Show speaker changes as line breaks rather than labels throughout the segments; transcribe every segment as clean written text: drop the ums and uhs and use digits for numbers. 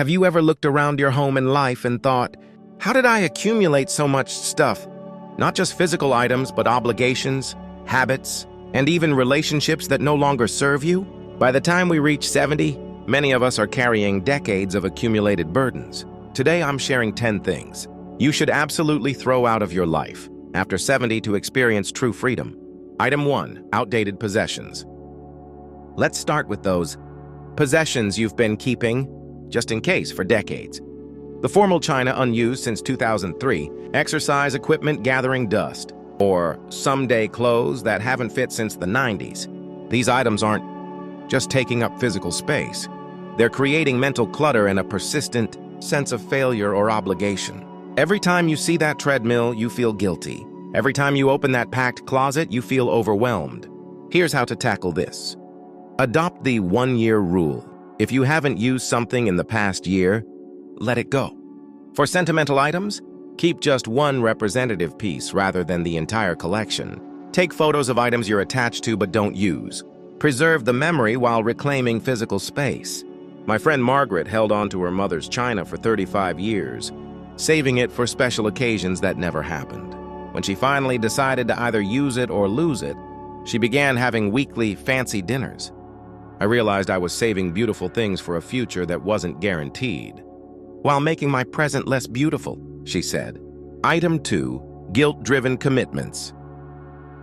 Have you ever looked around your home and life and thought, how did I accumulate so much stuff? Not just physical items, but obligations, habits, and even relationships that no longer serve you? By the time we reach 70, many of us are carrying decades of accumulated burdens. Today, I'm sharing 10 things you should absolutely throw out of your life after 70 to experience true freedom. Item 1. Outdated possessions. Let's start with those possessions you've been keeping, just in case, for decades. The formal china unused since 2003, exercise equipment gathering dust, or someday clothes that haven't fit since the 90s. These items aren't just taking up physical space. They're creating mental clutter and a persistent sense of failure or obligation. Every time you see that treadmill, you feel guilty. Every time you open that packed closet, you feel overwhelmed. Here's how to tackle this. Adopt the 1-year rule. If you haven't used something in the past year, let it go. For sentimental items, keep just one representative piece rather than the entire collection. Take photos of items you're attached to but don't use. Preserve the memory while reclaiming physical space. My friend Margaret held on to her mother's china for 35 years, saving it for special occasions that never happened. When she finally decided to either use it or lose it, she began having weekly fancy dinners. I realized I was saving beautiful things for a future that wasn't guaranteed, while making my present less beautiful, she said. Item 2. Guilt-driven commitments.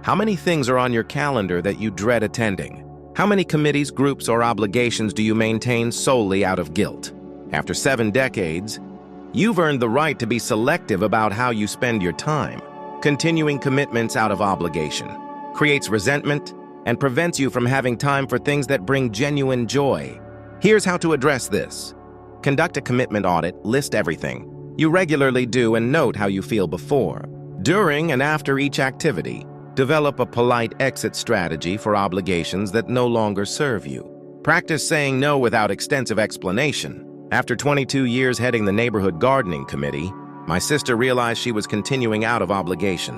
How many things are on your calendar that you dread attending? How many committees, groups, or obligations do you maintain solely out of guilt? After 7 decades, you've earned the right to be selective about how you spend your time. Continuing commitments out of obligation creates resentment and prevents you from having time for things that bring genuine joy. Here's how to address this. Conduct a commitment audit, list everything you regularly do, and note how you feel before, during, and after each activity. Develop a polite exit strategy for obligations that no longer serve you. Practice saying no without extensive explanation. After 22 years heading the neighborhood gardening committee, my sister realized she was continuing out of obligation.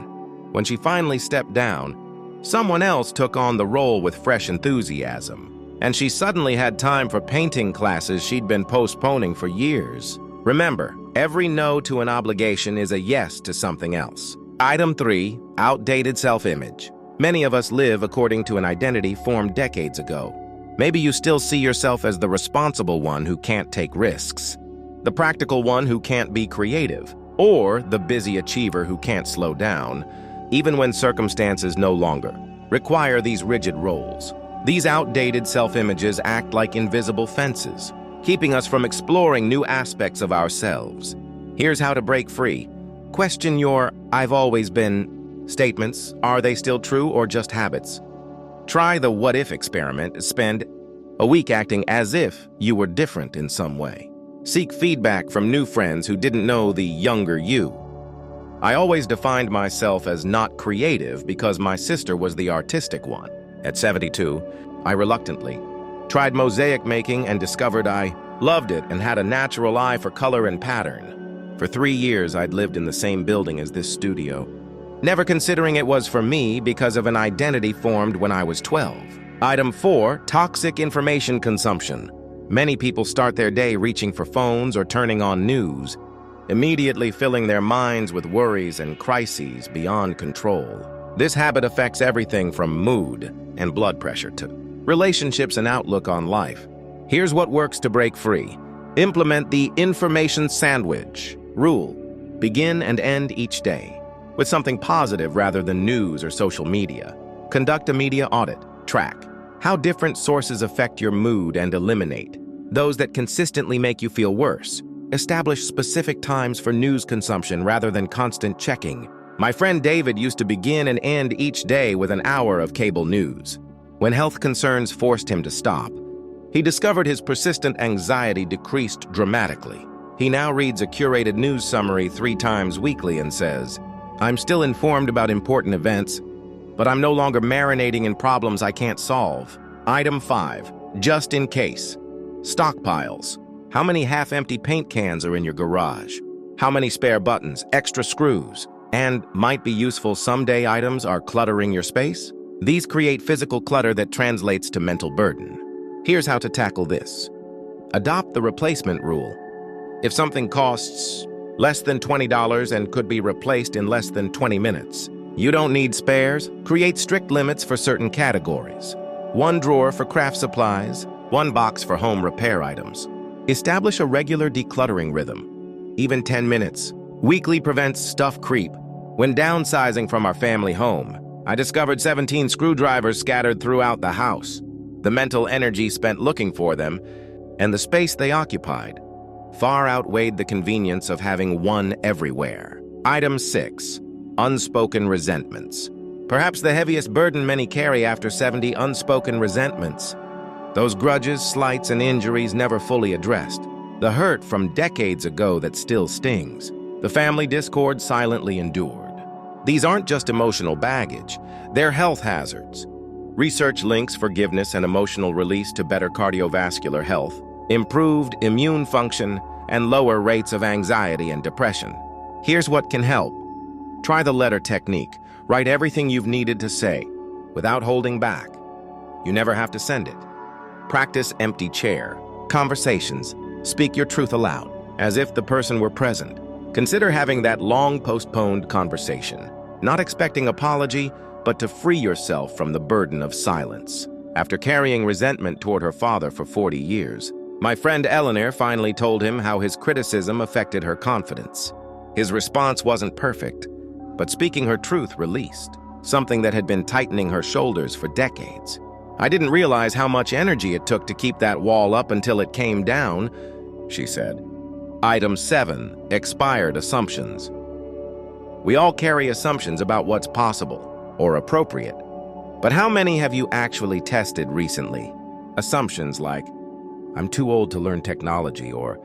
When she finally stepped down, someone else took on the role with fresh enthusiasm, and she suddenly had time for painting classes she'd been postponing for years. Remember, every no to an obligation is a yes to something else. Item 3. Outdated self-image. Many of us live according to an identity formed decades ago. Maybe you still see yourself as the responsible one who can't take risks, the practical one who can't be creative, or the busy achiever who can't slow down, even when circumstances no longer require these rigid roles. These outdated self-images act like invisible fences, keeping us from exploring new aspects of ourselves. Here's how to break free. Question your "I've always been" statements. Are they still true or just habits? Try the what-if experiment. Spend a week acting as if you were different in some way. Seek feedback from new friends who didn't know the younger you. I always defined myself as not creative because my sister was the artistic one. At 72, I reluctantly tried mosaic making and discovered I loved it and had a natural eye for color and pattern. For 3 years, I'd lived in the same building as this studio, never considering it was for me because of an identity formed when I was 12. Item 4. Toxic information consumption. Many people start their day reaching for phones or turning on news, immediately filling their minds with worries and crises beyond control. This habit affects everything from mood and blood pressure to relationships and outlook on life. Here's what works to break free. Implement the information sandwich rule. Begin and end each day with something positive rather than news or social media. Conduct a media audit. Track how different sources affect your mood and eliminate those that consistently make you feel worse. Establish specific times for news consumption rather than constant checking. My friend David used to begin and end each day with an hour of cable news. When health concerns forced him to stop, he discovered his persistent anxiety decreased dramatically. He now reads a curated news summary 3 times weekly and says, "I'm still informed about important events, but I'm no longer marinating in problems I can't solve." Item 5. Just in case. Stockpiles. How many half-empty paint cans are in your garage? How many spare buttons, extra screws, and might be useful someday items are cluttering your space? These create physical clutter that translates to mental burden. Here's how to tackle this. Adopt the replacement rule. If something costs less than $20 and could be replaced in less than 20 minutes, you don't need spares. Create strict limits for certain categories. One drawer for craft supplies, one box for home repair items. Establish a regular decluttering rhythm. Even 10 minutes weekly prevents stuff creep. When downsizing from our family home, I discovered 17 screwdrivers scattered throughout the house. The mental energy spent looking for them and the space they occupied far outweighed the convenience of having one everywhere. Item 6. Unspoken resentments. Perhaps the heaviest burden many carry after 70 unspoken resentments. Those grudges, slights, and injuries never fully addressed. The hurt from decades ago that still stings. The family discord silently endured. These aren't just emotional baggage, they're health hazards. Research links forgiveness and emotional release to better cardiovascular health, improved immune function, and lower rates of anxiety and depression. Here's what can help. Try the letter technique. Write everything you've needed to say, without holding back. You never have to send it. Practice empty chair. Conversations. Speak your truth aloud, as if the person were present. Consider having that long postponed conversation, not expecting apology, but to free yourself from the burden of silence. After carrying resentment toward her father for 40 years, my friend Eleanor finally told him how his criticism affected her confidence. His response wasn't perfect, but speaking her truth released, something that had been tightening her shoulders for decades. I didn't realize how much energy it took to keep that wall up until it came down, she said. Item 7. Expired assumptions. We all carry assumptions about what's possible or appropriate. But how many have you actually tested recently? Assumptions like, I'm too old to learn technology, or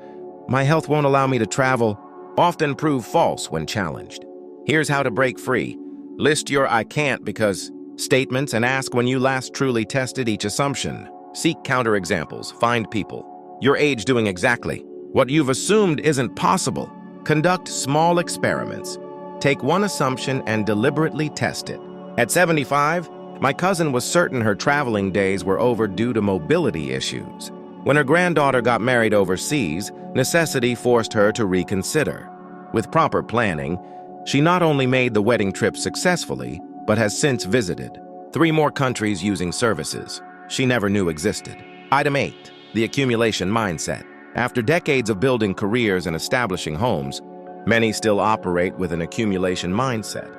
my health won't allow me to travel, often prove false when challenged. Here's how to break free. List your I can't because statements and ask when you last truly tested each assumption. Seek counterexamples, find people your age doing exactly what you've assumed isn't possible. Conduct small experiments. Take one assumption and deliberately test it. At 75, my cousin was certain her traveling days were over due to mobility issues. When her granddaughter got married overseas, necessity forced her to reconsider. With proper planning, she not only made the wedding trip successfully, but has since visited 3 more countries using services she never knew existed. Item 8. The accumulation mindset. After decades of building careers and establishing homes, many still operate with an accumulation mindset.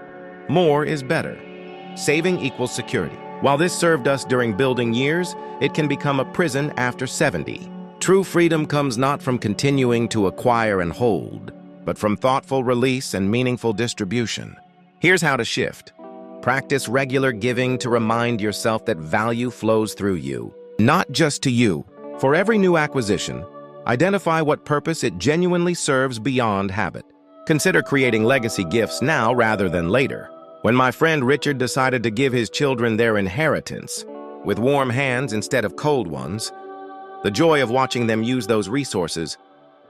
More is better. Saving equals security. While this served us during building years, it can become a prison after 70. True freedom comes not from continuing to acquire and hold, but from thoughtful release and meaningful distribution. Here's how to shift. Practice regular giving to remind yourself that value flows through you, not just to you. For every new acquisition, identify what purpose it genuinely serves beyond habit. Consider creating legacy gifts now rather than later. When my friend Richard decided to give his children their inheritance, with warm hands instead of cold ones, the joy of watching them use those resources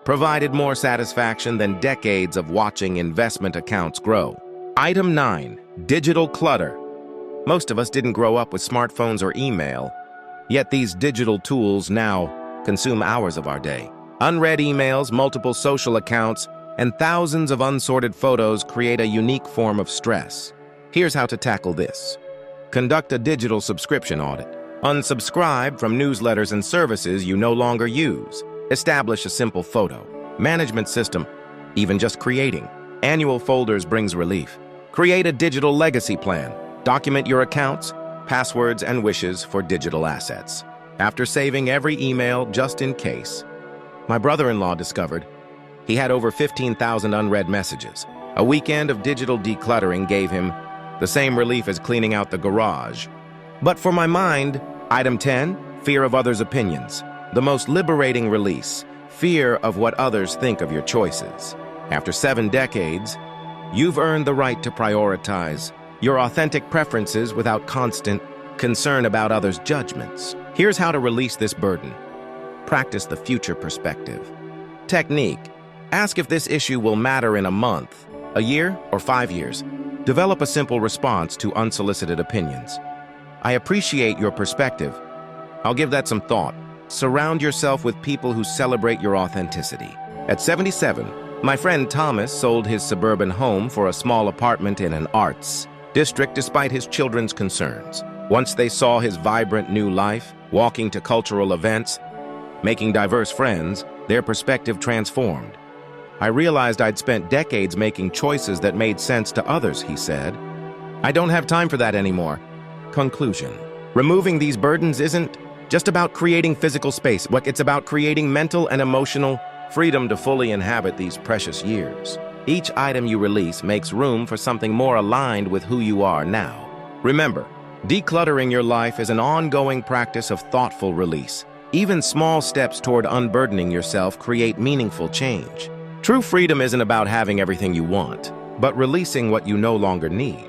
provided more satisfaction than decades of watching investment accounts grow. Item 9. Digital clutter. Most of us didn't grow up with smartphones or email, yet these digital tools now consume hours of our day. Unread emails, multiple social accounts, and thousands of unsorted photos create a unique form of stress. Here's how to tackle this. Conduct a digital subscription audit. Unsubscribe from newsletters and services you no longer use. Establish a simple photo management system, even just creating annual folders brings relief. Create a digital legacy plan. Document your accounts, passwords, and wishes for digital assets. After saving every email just in case, my brother-in-law discovered he had over 15,000 unread messages. A weekend of digital decluttering gave him the same relief as cleaning out the garage. But for my mind, item 10, fear of others' opinions. The most liberating release, fear of what others think of your choices. After 7 decades, you've earned the right to prioritize your authentic preferences without constant concern about others' judgments. Here's how to release this burden. Practice the future perspective. Technique. Ask if this issue will matter in a month, a year, or 5 years. Develop a simple response to unsolicited opinions. I appreciate your perspective. I'll give that some thought. Surround yourself with people who celebrate your authenticity. At 77, my friend Thomas sold his suburban home for a small apartment in an arts district despite his children's concerns. Once they saw his vibrant new life, walking to cultural events, making diverse friends, their perspective transformed. I realized I'd spent decades making choices that made sense to others, he said. I don't have time for that anymore. Conclusion. Removing these burdens isn't just about creating physical space. It's about creating mental and emotional freedom to fully inhabit these precious years. Each item you release makes room for something more aligned with who you are now. Remember, decluttering your life is an ongoing practice of thoughtful release. Even small steps toward unburdening yourself create meaningful change. True freedom isn't about having everything you want, but releasing what you no longer need.